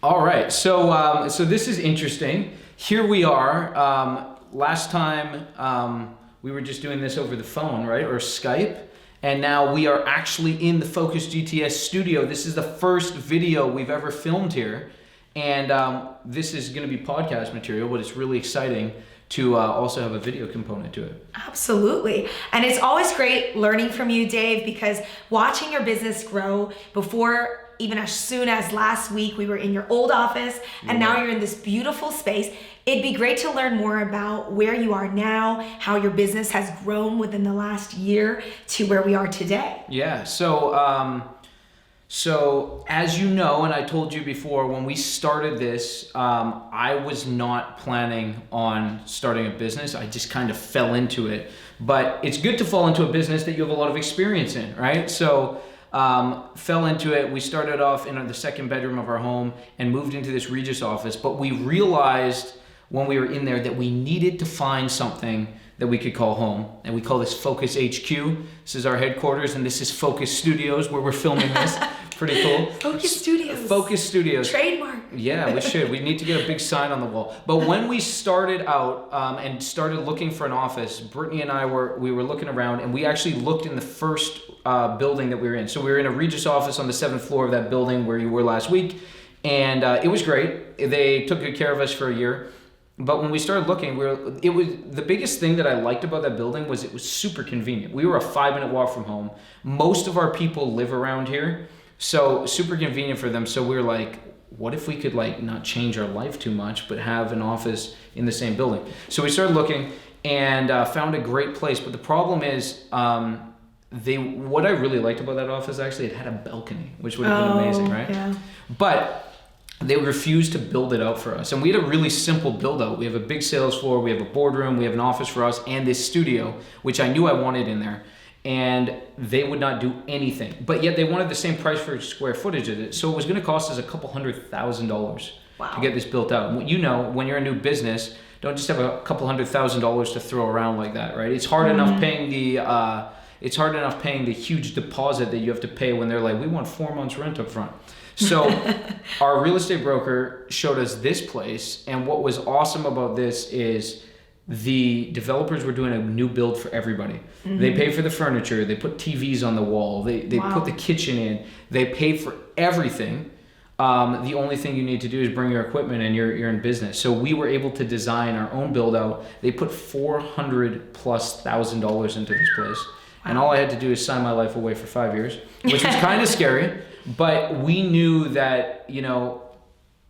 All right, so this is interesting. Here we are. Last time we were just doing this over the phone, right, or Skype, and now we are actually in the Focus GTS studio. This is the first video we've ever filmed here, and this is going to be podcast material, but it's really exciting to also have a video component to it. Absolutely. And it's always great learning from you, Dave, because watching your business grow before, even as soon as last week, we were in your old office and now you're in this beautiful space. It'd be great to learn more about where you are now, how your business has grown within the last year to where we are today. Yeah, so as you know, and I told you before, when we started this, I was not planning on starting a business. I just kind of fell into it. But it's good to fall into a business that you have a lot of experience in, right? So fell into it. We started off in the second bedroom of our home and moved into this Regis office. But we realized when we were in there that we needed to find something that we could call home. And we call this Focus HQ. This is our headquarters, and this is Focus Studios where we're filming this. Pretty cool. Focus Studios. Focus Studios. Trademark. Yeah, we should. We need to get a big sign on the wall. But when we started out and started looking for an office, Brittany and I were looking around, and we actually looked in the first building that we were in. So we were in a Regis office on the 7th floor of that building where you were last week, and it was great. They took good care of us for a year. But when we started looking, it was the biggest thing that I liked about that building was it was super convenient. We were a 5-minute walk from home. Most of our people live around here, so super convenient for them. So we were like, what if we could not change our life too much, but have an office in the same building? So we started looking and found a great place. But the problem is, what I really liked about that office, actually, it had a balcony, which would have been amazing, right? Yeah. But they refused to build it out for us. And we had a really simple build out. We have a big sales floor, we have a boardroom, we have an office for us, and this studio, which I knew I wanted in there. And they would not do anything. But yet they wanted the same price for square footage of it. So it was gonna cost us $200,000 to get this built out. You know, when you're a new business, don't just have $200,000 to throw around like that, right? It's hard enough paying the huge deposit that you have to pay when they're like, we want 4 months rent up front. So our real estate broker showed us this place, and what was awesome about this is the developers were doing a new build for everybody. They paid for the furniture, they put TVs on the wall, they put the kitchen in, they paid for everything. The only thing you need to do is bring your equipment and you're in business. So we were able to design our own build out. They put $400,000+ into this place. And all I had to do is sign my life away for 5 years, which was kind of scary. But we knew that,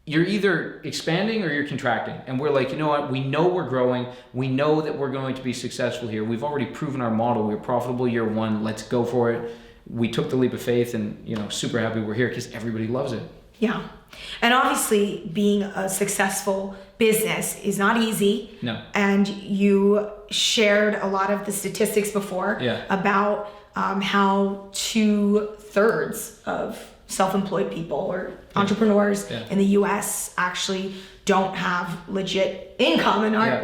you're either expanding or you're contracting. And we're like, you know what? We know we're growing. We know that we're going to be successful here. We've already proven our model. We were profitable year one. Let's go for it. We took the leap of faith and, super happy we're here because everybody loves it. Yeah. And obviously being a successful business is not easy. No. And you shared a lot of the statistics before about how 2/3 of self-employed people or entrepreneurs in the US actually don't have legit income and aren't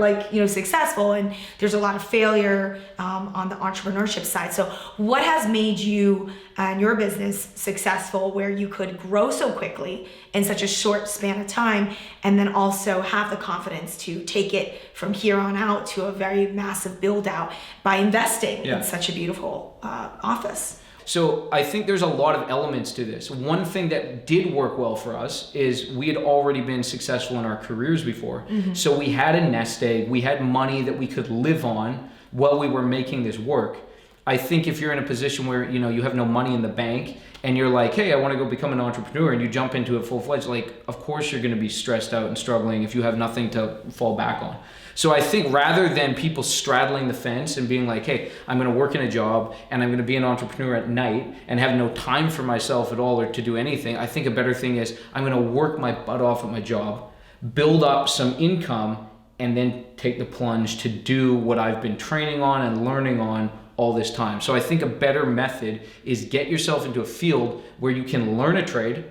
successful, and there's a lot of failure on the entrepreneurship side. So what has made you and your business successful where you could grow so quickly in such a short span of time, and then also have the confidence to take it from here on out to a very massive build out by investing in such a beautiful office? So I think there's a lot of elements to this. One thing that did work well for us is we had already been successful in our careers before. So we had a nest egg, we had money that we could live on while we were making this work. I think if you're in a position where you have no money in the bank and you're like, hey, I want to go become an entrepreneur, and you jump into it full-fledged, of course you're going to be stressed out and struggling if you have nothing to fall back on. So I think rather than people straddling the fence and being like, hey, I'm going to work in a job and I'm going to be an entrepreneur at night and have no time for myself at all or to do anything, I think a better thing is I'm going to work my butt off at my job, build up some income, and then take the plunge to do what I've been training on and learning on all this time. So I think a better method is get yourself into a field where you can learn a trade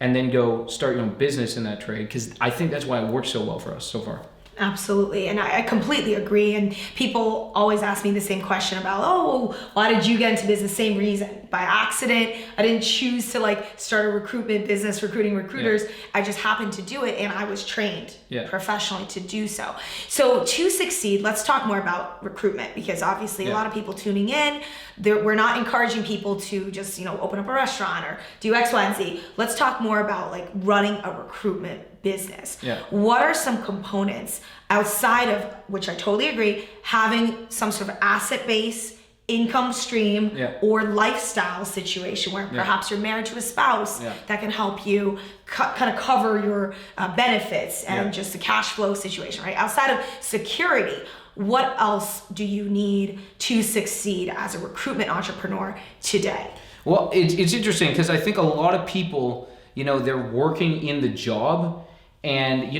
and then go start your own business in that trade, because I think that's why it works so well for us so far. Absolutely. And I completely agree. And people always ask me the same question about, oh, why did you get into business? Same reason. by accident. I didn't choose to like start a recruitment business, recruiting recruiters. I just happened to do it, and I was trained professionally to do so. So to succeed, let's talk more about recruitment, because obviously a lot of people tuning in, we're not encouraging people to just, open up a restaurant or do X, Y, and Z. Let's talk more about like running a recruitment business. What are some components outside of, which I totally agree, having some sort of asset base, income stream, or lifestyle situation where perhaps you're married to a spouse that can help you kind of cover your benefits and just the cash flow situation, right? Outside of security, what else do you need to succeed as a recruitment entrepreneur today? Well, it's interesting because I think a lot of people, they're working in the job and,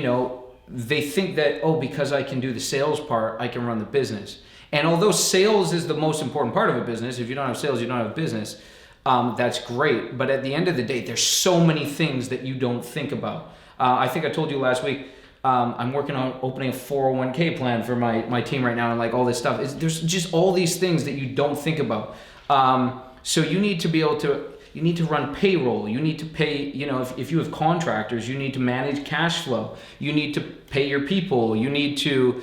they think that, because I can do the sales part, I can run the business. And although sales is the most important part of a business, if you don't have sales, you don't have a business, that's great. But at the end of the day, there's so many things that you don't think about. I think I told you last week, I'm working on opening a 401k plan for my team right now, and like all this stuff. There's just all these things that you don't think about. So you need to be able to, you need to run payroll. You need to pay, if you have contractors, you need to manage cash flow. You need to pay your people. You need to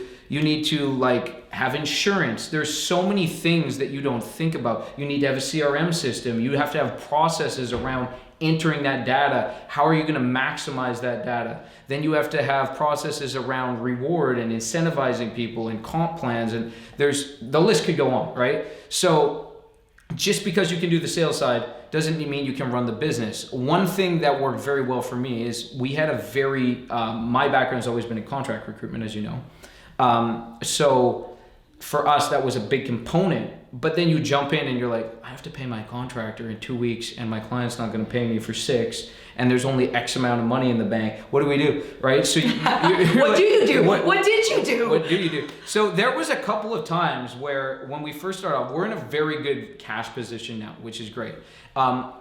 like have insurance. There's so many things that you don't think about. You need to have a CRM system. You have to have processes around entering that data. How are you going to maximize that data? Then you have to have processes around reward and incentivizing people and comp plans. And the list could go on, right? So just because you can do the sales side doesn't mean you can run the business. One thing that worked very well for me is we had my background has always been in contract recruitment, as you know. So for us, that was a big component. But then you jump in and you're like, I have to pay my contractor in 2 weeks and my client's not going to pay me for 6, and there's only X amount of money in the bank. What do we do, right? So what do you do? What did you do? What do you do? So there was a couple of times where when we first started off, we're in a very good cash position now, which is great.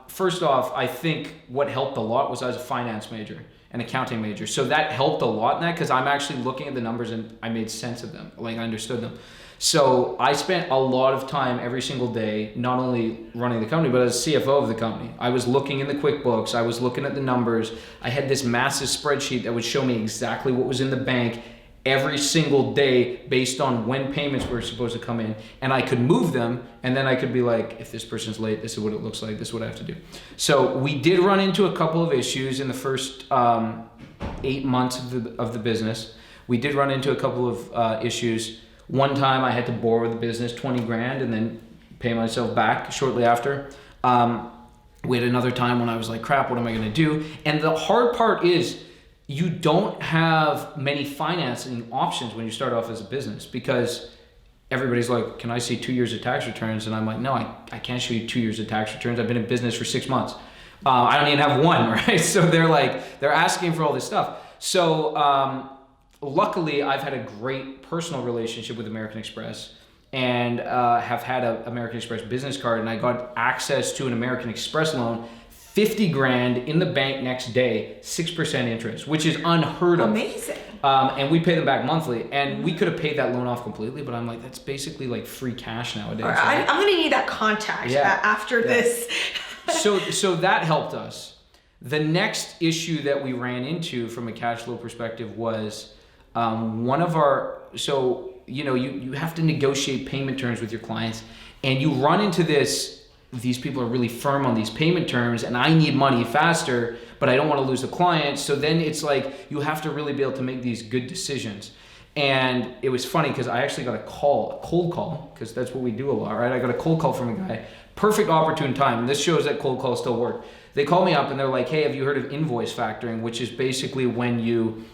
First off, I think what helped a lot was I was a finance major, an accounting major. So that helped a lot in that, because I'm actually looking at the numbers and I made sense of them, like I understood them. So I spent a lot of time every single day, not only running the company, but as CFO of the company. I was looking in the QuickBooks, I was looking at the numbers. I had this massive spreadsheet that would show me exactly what was in the bank every single day based on when payments were supposed to come in. And I could move them, and then I could be like, if this person's late, this is what it looks like, this is what I have to do. So we did run into a couple of issues in the first 8 months of the business. We did run into a couple of issues. One time I had to borrow the business $20,000 and then pay myself back shortly after. We had another time when I was like, crap, what am I gonna do? And the hard part is you don't have many financing options when you start off as a business, because everybody's like, can I see 2 years of tax returns? And I'm like, no, I can't show you 2 years of tax returns. I've been in business for 6 months. I don't even have one, right? So they're asking for all this stuff. So, luckily, I've had a great personal relationship with American Express, and have had an American Express business card, and I got access to an American Express loan, $50,000 in the bank next day, 6% interest, which is unheard of. Amazing. And we pay them back monthly, and we could have paid that loan off completely, but I'm like, that's basically like free cash nowadays. Right, I'm gonna need that contact after this. So that helped us. The next issue that we ran into from a cash flow perspective was you have to negotiate payment terms with your clients, and you run into these people are really firm on these payment terms, and I need money faster, but I don't want to lose the client. So then it's like, you have to really be able to make these good decisions. And it was funny because I actually got a cold call, because that's what we do a lot, right? I got a cold call from a guy, perfect opportune time. And this shows that cold calls still work. They call me up and they're like, hey, have you heard of invoice factoring? Which is basically when you,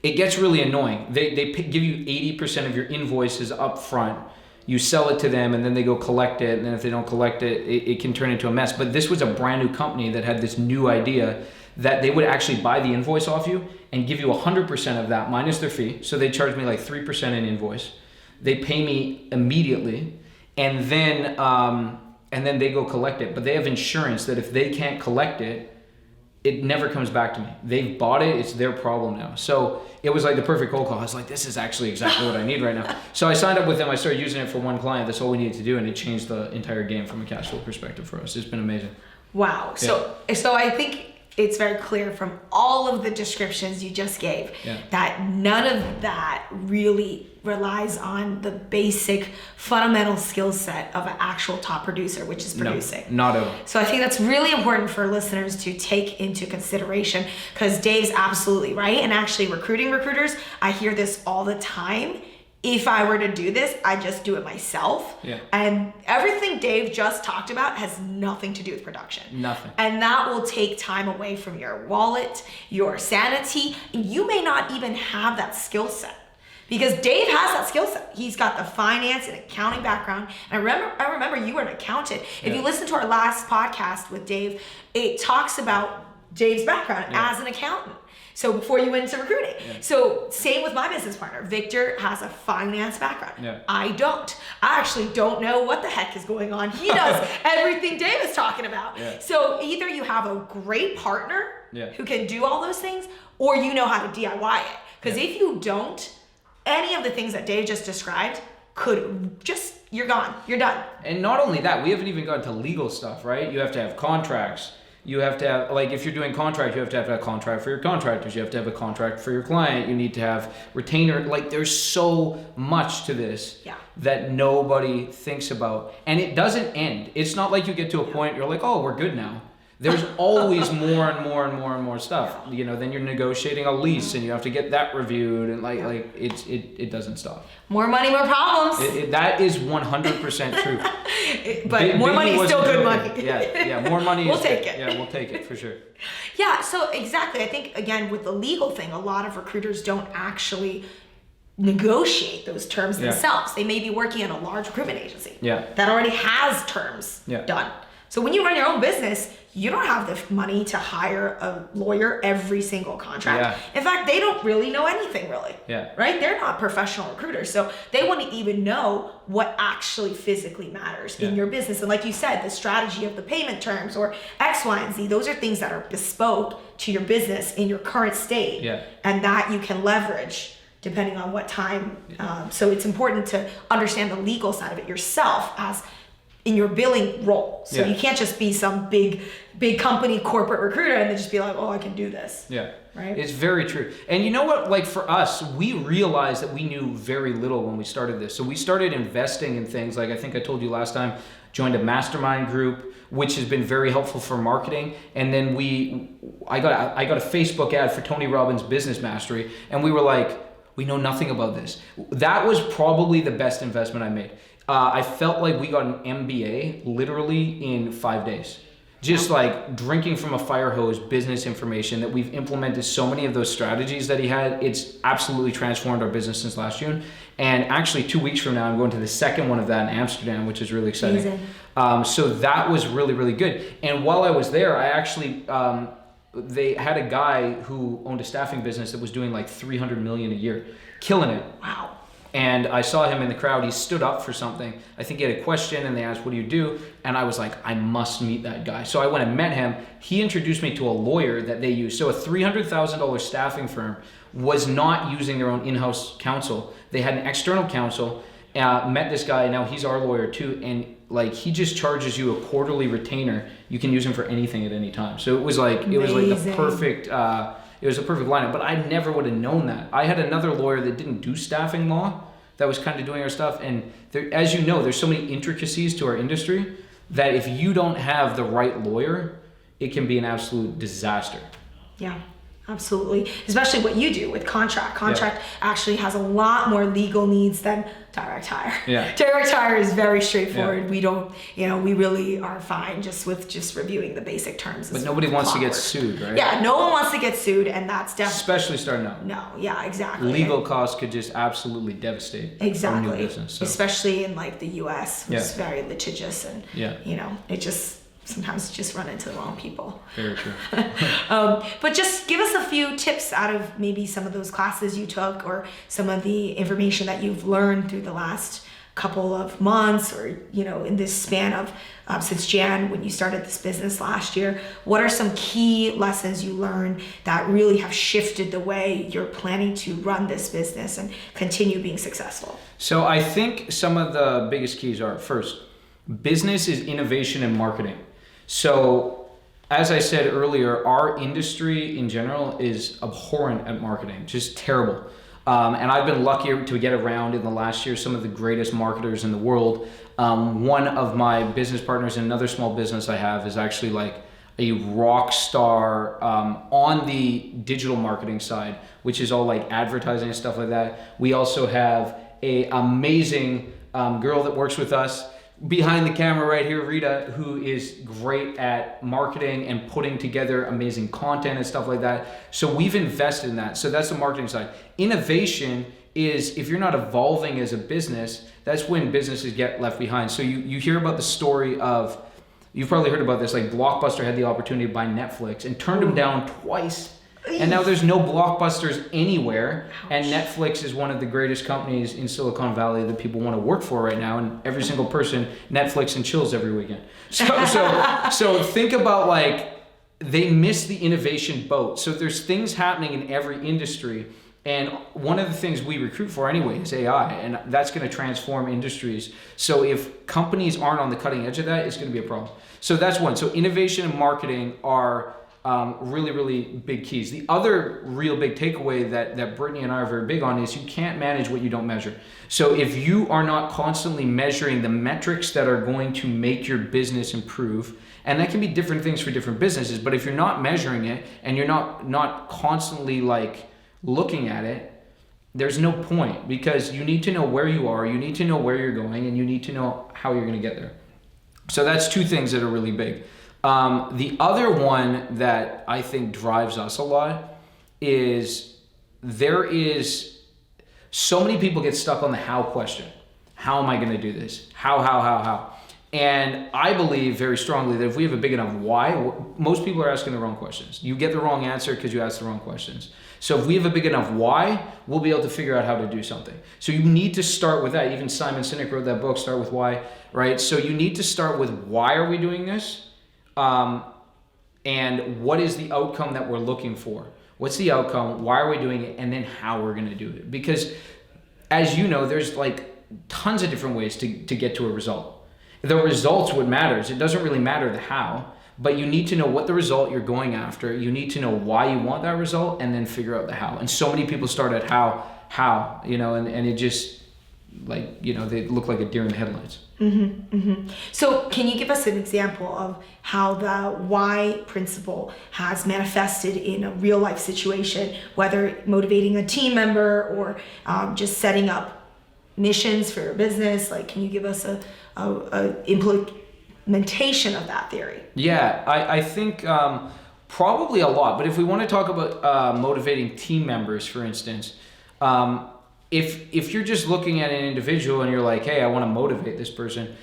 it gets really annoying. They give you 80% of your invoices up front. You sell it to them, and then they go collect it. And then if they don't collect it, it can turn into a mess. But this was a brand new company that had this new idea that they would actually buy the invoice off you and give you 100% of that minus their fee. So they charge me like 3% in invoice. They pay me immediately, and then they go collect it. But they have insurance that if they can't collect it, it never comes back to me. They've bought it. It's their problem now. So it was like the perfect cold call. I was like, this is actually exactly what I need right now. So I signed up with them. I started using it for one client. That's all we needed to do. And it changed the entire game from a cash flow perspective for us. It's been amazing. Wow. So I think it's very clear from all of the descriptions you just gave that none of that really relies on the basic fundamental skill set of an actual top producer, which is producing. No, not at all. So I think that's really important for listeners to take into consideration, because Dave's absolutely right. And actually recruiting recruiters, I hear this all the time. If I were to do this, I just do it myself. Yeah. And everything Dave just talked about has nothing to do with production. Nothing. And that will take time away from your wallet, your sanity. You may not even have that skill set, because Dave has that skill set. He's got the finance and accounting background. And I remember you were an accountant. If you listen to our last podcast with Dave, it talks about Dave's background as an accountant. So before you went into recruiting. Yeah. So same with my business partner. Victor has a finance background. Yeah. I don't. I actually don't know what the heck is going on. He does everything Dave is talking about. Yeah. So either you have a great partner who can do all those things, or you know how to DIY it. Because if you don't, any of the things that Dave just described could just, you're gone. You're done. And not only that, we haven't even gotten to legal stuff, right? You have to have contracts. You have to have, like, if you're doing contract, you have to have a contract for your contractors. You have to have a contract for your client. You need to have retainer. Like, there's so much to this that nobody thinks about. And it doesn't end. It's not like you get to a point, you're like, oh, we're good now. There's always more and more and more and more stuff. You know, then you're negotiating a lease and you have to get that reviewed, and it doesn't stop. More money, more problems. That is 100% true. But more money is still good money. Yeah, more money. We'll take it. Yeah, we'll take it for sure. Yeah, so exactly. I think, again, with the legal thing, a lot of recruiters don't actually negotiate those terms themselves. They may be working in a large recruitment agency that already has terms done. So when you run your own business, you don't have the money to hire a lawyer every single contract. In fact, they don't really know anything, really. Right? They're not professional recruiters. So they wouldn't even know what actually physically matters in your business. And like you said, the strategy of the payment terms or X, Y, and Z, those are things that are bespoke to your business in your current state. And that you can leverage depending on what time. So it's important to understand the legal side of it yourself as in your billing role. So you can't just be some big company corporate recruiter and then just be like, oh, I can do this. Right? It's very true. And you know what, like for us, we realized that we knew very little when we started this. So we started investing in things like, I think I told you last time, joined a mastermind group, which has been very helpful for marketing. And then I got a Facebook ad for Tony Robbins' Business Mastery, and we were like, we know nothing about this. That was probably the best investment I made. I felt like we got an MBA literally in 5 days. Just like drinking from a fire hose, business information that we've implemented so many of those strategies that he had. It's absolutely transformed our business since last June. And actually 2 weeks from now, I'm going to the second one of that in Amsterdam, which is really exciting. So that was really, really good. And while I was there, I actually, they had a guy who owned a staffing business that was doing like 300 million a year, killing it. Wow. And I saw him in the crowd. He stood up for something. I think he had a question and they asked, what do you do? And I was like, I must meet that guy. So I went and met him. He introduced me to a lawyer that they use. So a $300,000 staffing firm was not using their own in-house counsel. They had an external counsel, met this guy. Now he's our lawyer too. And like, he just charges you a quarterly retainer. You can use him for anything at any time. So it was like, Amazing. It was like the perfect, it was a perfect lineup, but I never would have known that. I had another lawyer that didn't do staffing law that was kind of doing our stuff. And there, as you know, there's so many intricacies to our industry that if you don't have the right lawyer, it can be an absolute disaster. Yeah, absolutely. Especially what you do with contract. Contract actually has a lot more legal needs than direct hire. Direct hire is very straightforward. We don't, we really are fine just with reviewing the basic terms. But nobody wants to get sued, right? Yeah, no one wants to get sued, and that's definitely... Especially starting out. No, yeah, exactly. Legal costs could just absolutely devastate our new business. So. Especially in like the US, which is very litigious, and it just... Sometimes you just run into the wrong people. Very true. But just give us a few tips out of maybe some of those classes you took or some of the information that you've learned through the last couple of months or, in this span of since Jan, when you started this business last year, what are some key lessons you learned that really have shifted the way you're planning to run this business and continue being successful? So I think some of the biggest keys are, first, business is innovation and marketing. So as I said earlier, our industry in general is abhorrent at marketing, just terrible. And I've been lucky to get around in the last year some of the greatest marketers in the world. One of my business partners in another small business I have is actually like a rock star on the digital marketing side, which is all like advertising and stuff like that. We also have a amazing girl that works with us behind the camera right here, Rita, who is great at marketing and putting together amazing content and stuff like that. So we've invested in that. So that's the marketing side. Innovation is, if you're not evolving as a business, that's when businesses get left behind. So you hear about the story of, you've probably heard about this, like Blockbuster had the opportunity to buy Netflix and turned them down twice. And now there's no Blockbusters anywhere. Ouch. And Netflix is one of the greatest companies in Silicon Valley that people want to work for right now. And every single person Netflix and chills every weekend. So think about, like, they missed the innovation boat. So there's things happening in every industry. And one of the things we recruit for anyway is AI, and that's going to transform industries. So if companies aren't on the cutting edge of that, it's going to be a problem. So that's one. So innovation and marketing are really, really big keys. The other real big takeaway that Brittany and I are very big on is you can't manage what you don't measure. So if you are not constantly measuring the metrics that are going to make your business improve, and that can be different things for different businesses, but if you're not measuring it and you're not constantly like looking at it, there's no point, because you need to know where you are, you need to know where you're going, and you need to know how you're going to get there. So that's two things that are really big. The other one that I think drives us a lot is there is so many people get stuck on the how question. How am I going to do this? How? And I believe very strongly that if we have a big enough why, most people are asking the wrong questions. You get the wrong answer because you ask the wrong questions. So if we have a big enough why, we'll be able to figure out how to do something. So you need to start with that. Even Simon Sinek wrote that book, Start With Why, right? So you need to start with, why are we doing this? And what is the outcome that we're looking for? What's the outcome? Why are we doing it? And then how we're going to do it. Because as you know, there's like tons of different ways to get to a result. The result's what matters. It doesn't really matter the how, but you need to know what the result you're going after. You need to know why you want that result, and then figure out the how. And so many people start at how, and it just, like, they look like a deer in the headlights. Mm-hmm, mm-hmm. So can you give us an example of how the why principle has manifested in a real life situation, whether motivating a team member or just setting up missions for your business? Like, can you give us a implementation of that theory? Yeah, I think probably a lot. But if we want to talk about motivating team members, for instance, if you're just looking at an individual and you're like, hey, I want to motivate this person,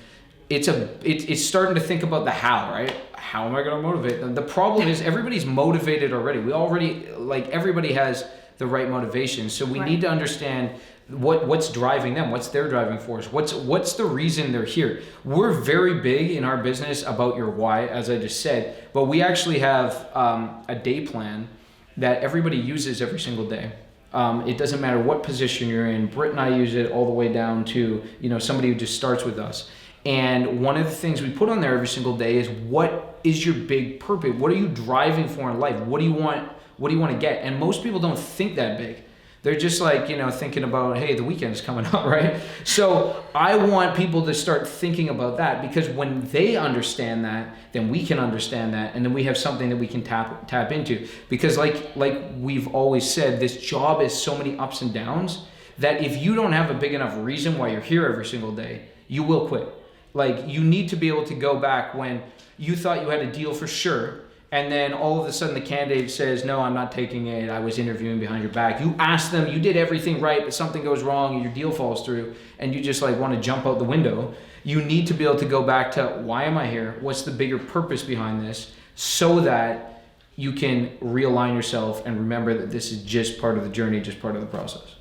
it's starting to think about the how, right? How am I going to motivate them? The problem is everybody's motivated already. Everybody has the right motivation. So we need to understand what's driving them, what's their driving force, what's the reason they're here. We're very big in our business about your why, as I just said, but we actually have a day plan that everybody uses every single day. It doesn't matter what position you're in. Britt and I use it all the way down to somebody who just starts with us. And one of the things we put on there every single day is, what is your big purpose? What are you driving for in life? What do you want to get? And most people don't think that big. They're just like, thinking about, hey, the weekend's coming up, right? So I want people to start thinking about that, because when they understand that, then we can understand that, and then we have something that we can tap into. Because like we've always said, this job is so many ups and downs that if you don't have a big enough reason why you're here every single day, you will quit. Like, you need to be able to go back when you thought you had a deal for sure, and then all of a sudden the candidate says, no, I'm not taking it, I was interviewing behind your back. You asked them, you did everything right, but something goes wrong and your deal falls through, and you just want to jump out the window. You need to be able to go back to, why am I here? What's the bigger purpose behind this? So that you can realign yourself and remember that this is just part of the journey, just part of the process.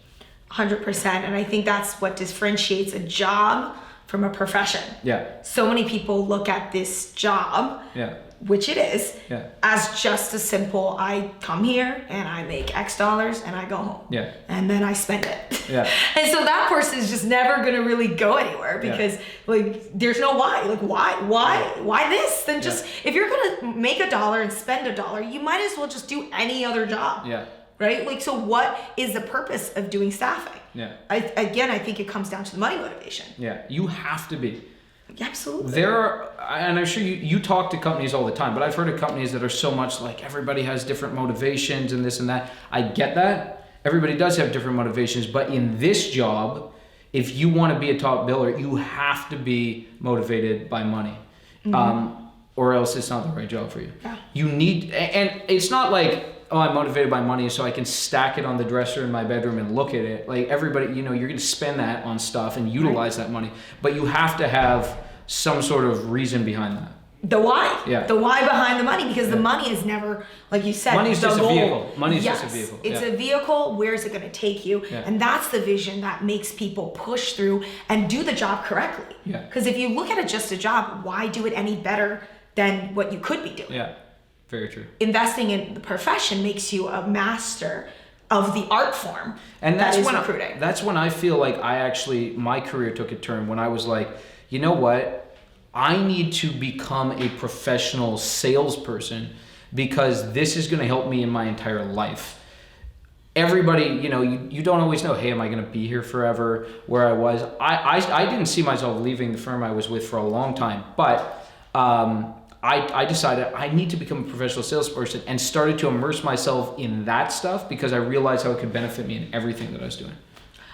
100%. And I think that's what differentiates a job from a profession. Yeah. So many people look at this job, which it is, as just a simple, I come here and I make X dollars and I go home. Yeah. And then I spend it. Yeah. And so that person is just never going to really go anywhere because like there's no why. Like why this? Then just if you're going to make $1 and spend $1, you might as well just do any other job. Yeah. Right? Like, so what is the purpose of doing staffing? Yeah. I think it comes down to the money motivation. Yeah. You have to be. Absolutely. There are, and I'm sure you talk to companies all the time, but I've heard of companies that are so much like everybody has different motivations and this and that. I get that. Everybody does have different motivations, but in this job, if you want to be a top biller, you have to be motivated by money. Or else it's not the right job for you. Yeah. You need, and it's not like, oh, I'm motivated by money so I can stack it on the dresser in my bedroom and look at it. Like everybody, you're going to spend that on stuff and utilize that money, but you have to have some sort of reason behind that. The why. Yeah. The why behind the money, because the money is never, like you said, money's the just goal. A vehicle. Money's just a vehicle. It's a vehicle. Where is it going to take you? Yeah. And that's the vision that makes people push through and do the job correctly. Yeah. Because if you look at it just a job, why do it any better than what you could be doing? Yeah. Very true. Investing in the profession makes you a master of the art form, and that's when recruiting. That's when I feel like my career took a turn when I was like, you know what? I need to become a professional salesperson because this is going to help me in my entire life. Everybody, you don't always know, hey, am I going to be here forever? Where I was, I didn't see myself leaving the firm I was with for a long time, but I decided I need to become a professional salesperson and started to immerse myself in that stuff because I realized how it could benefit me in everything that I was doing.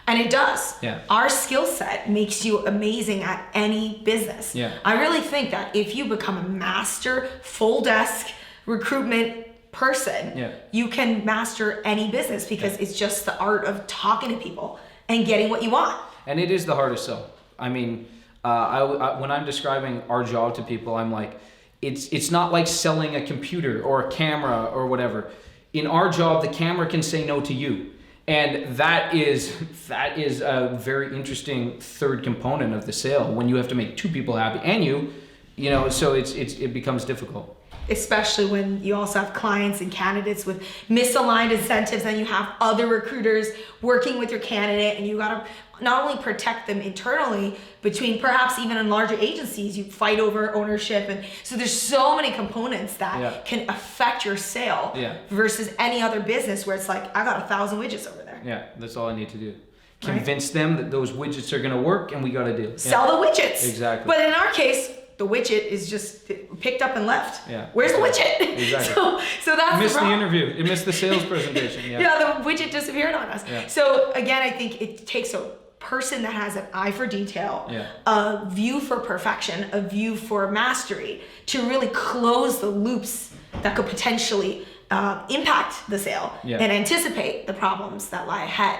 And it does. Yeah. Our skill set makes you amazing at any business. Yeah. I really think that if you become a master full desk recruitment person, you can master any business because it's just the art of talking to people and getting what you want. And it is the hardest sell. I mean, when I'm describing our job to people, I'm like, it's not like selling a computer or a camera or whatever. In our job, the camera can say no to you. And that is a very interesting third component of the sale when you have to make two people happy and so it becomes difficult. Especially when you also have clients and candidates with misaligned incentives and you have other recruiters working with your candidate and you got to not only protect them internally, between perhaps even in larger agencies, you fight over ownership. And so there's so many components that can affect your sale versus any other business where it's like, I got 1,000 widgets over there. Yeah, that's all I need to do. Convince them that those widgets are going to work and we got to do. Sell the widgets. Exactly. But in our case, the widget is just picked up and left. Yeah. Where's the widget? Exactly. So that's missed the interview. It missed the sales presentation. Yeah, the widget disappeared on us. Yeah. So again, I think it takes a person that has an eye for detail, a view for perfection, a view for mastery to really close the loops that could potentially impact the sale and anticipate the problems that lie ahead.